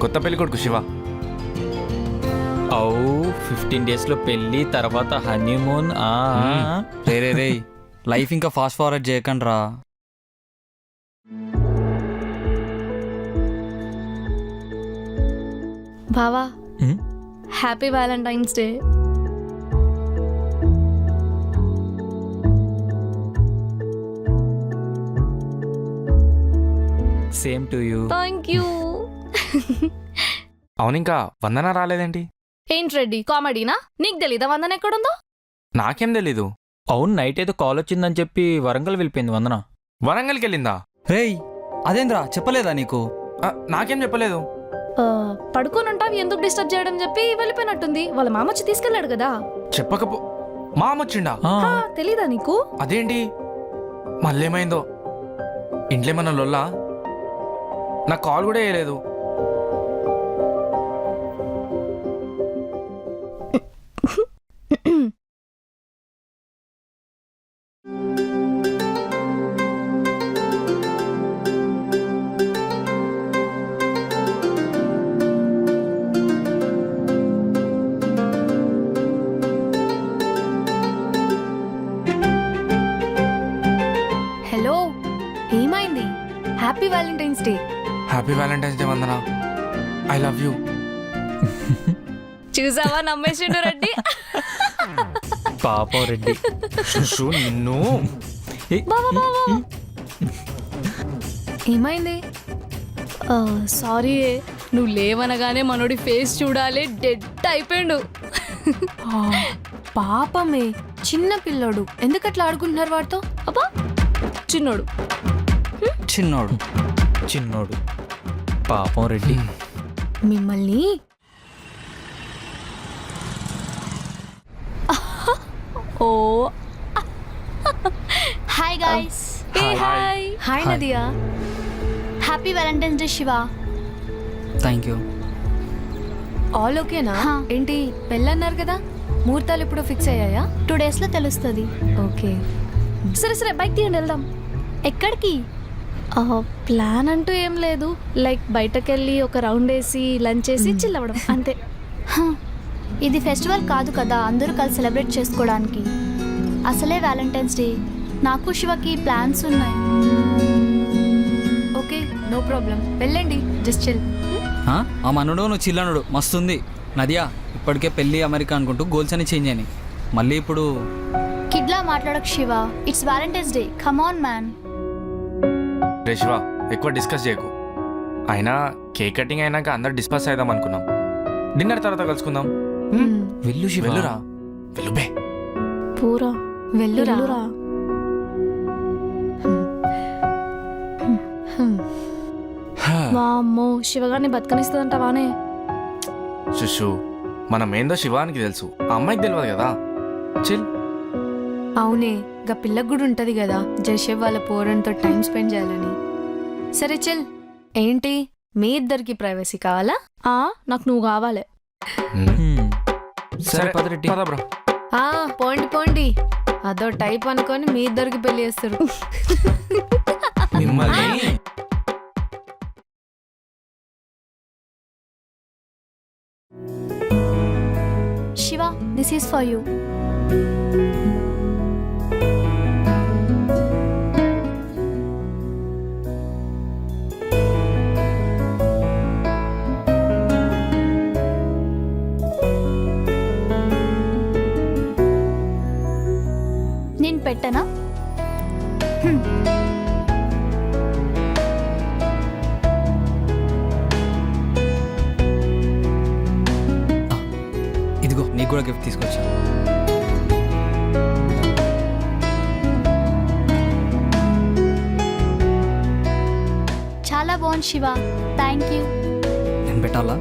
కొత్త పెళ్లి కొడుకు శివ. ఓ 15 డేస్లో పెళ్ళి, తర్వాత హనీమూన్. రే రే రే లైఫ్ ఇంకా ఫాస్ట్ ఫార్వర్డ్ చేయకండి రా. బావా happy Valentine's day. Same to you. Thank you. అవును, ఇంకా వందన రాలేదేంటి? ఏంటి రెడ్డి కామెడీనా? నీకు తెలీదా వందన ఎక్కడుందో? నాకేం తెలీదు. అవును, నైట్ ఏదో కాల్ వచ్చిందని చెప్పి వరంగల్ వెళ్ళిపోయింది వందన. వరంగల్కి వెళ్ళిందా? రేయ్ అదేంద్రా చెప్పలేదా నీకు? నాకేం చెప్పలేదు. పడుకోనుంటావు, ఎందుకు డిస్టర్బ్ చేయడం చెప్పి వెళ్ళిపోయినట్టుంది. వాళ్ళ మామ వచ్చి తీసుకెళ్ళాడు కదా. చెప్పకపో మామొచ్చిండా? తెలీదా నీకు? అదేంటి మళ్ళేమైందో? ఇంట్లో ఏమన్నా లొల్లా? నాకు కాల్ కూడా వేయలేదు. హలో, ఏమైంది? Happy Valentine's day. Happy Valentine's day Vandana. I love you. చూసావా నమ్మేసిండు రెడ్డి. పాపం రెడ్డి. శుషు నిన్ను. బావా బావా ఏమైంది? సారీ, నువ్వు లేవనగానే మనోడి ఫేస్ చూడాలి, డెడ్ అయిపోయాడు. పాపమే, చిన్న పిల్లోడు, ఎందుకట్లా ఆడుకుంటున్నారు వాడితో? అబ్బా చిన్నోడు చిన్నోడు చిన్నోడు. పాపం రెడ్డి. మిమ్మల్ని ఓ hi guys. Hi hi Nadiya. Happy Valentine's day Shiva. Thank you. All ఓకేనా? హా. ఏంటి పెళ్ళన్నారు కదా, ముహూర్తాలు ఇప్పుడు ఫిక్స్ అయ్యాయా? 2 days లో తెలుస్తుంది. ఓకే, సరే సరే బైక్ తీయండి వెళ్దాం. ఎక్కడికి? ప్లాన్ అంటూ ఏం లేదు, లైక్ బయటకెళ్ళి ఒక రౌండ్ వేసి లంచ్ చేసి చిల్ అవ్వడం అంతే. హ, ఇది ఫెస్టివల్ కాదు కదా అందరూ కలిసి సెలబ్రేట్ చేసుకోవడానికి. అసలే వ్యాలంటైన్స్ డే. నాకు శివకి ప్లాన్స్ ఉన్నాయి. ఓకే నో ప్రాబ్లం, వెళ్ళండి, జస్ట్ చిల్. ఆ మనుడు నువ్వు చిల్లనుడు మస్తుంది. నదియా ఇప్పటికే పెళ్ళి అమెరికా అనుకుంటూ గోల్స్ అని చేంజ్ అయినాయి. మళ్ళీ ఇప్పుడు కిడ్లా మాట్లాడకు Shiva. It's Valentine's day, come on man. రే శివ, ఎక్కువ డిస్కస్ చేయకు. అయినా కేక్ కటింగ్ అయినాక అందరు డిస్కస్ అయిదాం అనుకున్నాం. డిన్నర్ తర్వాత కలుసుకుందాం. వెళ్ళు శివ. వెళ్ళురా, వెళ్ళు బే. పూరా వెళ్ళురా. వామ్మో, శివగారిని బతకనిస్తుందంటావానే? శుషు, మనం ఏందో శివానికి తెలుసు, ఆ అమ్మాయికి తెలియదు కదా. చిల్. అవునే, గా పిల్లకు కూడా ఉంటది కదా జయశేవ్ వాళ్ళ పోరంతో టైం స్పెండ్ చేయాలని. సరే చిల్. ఏంటి మీ ఇద్దరికి ప్రైవసీ కావాలా? నాకు నువ్వు కావాలి. సరే పద రెడ్డి. పద బ్రో. పోండి పోండి, అదో టైప్ అనుకొని మీ ఇద్దరికి పెళ్లి చేస్తారు. మిమ్మల్ని Shiva, this is for you. నేను పెట్టనా? ఇదిగో నీకు కూడా గిఫ్ట్ తీసుకొచ్చా. చాలా బాగుంది శివ, థ్యాంక్ యూ. నేను పెట్టాలా?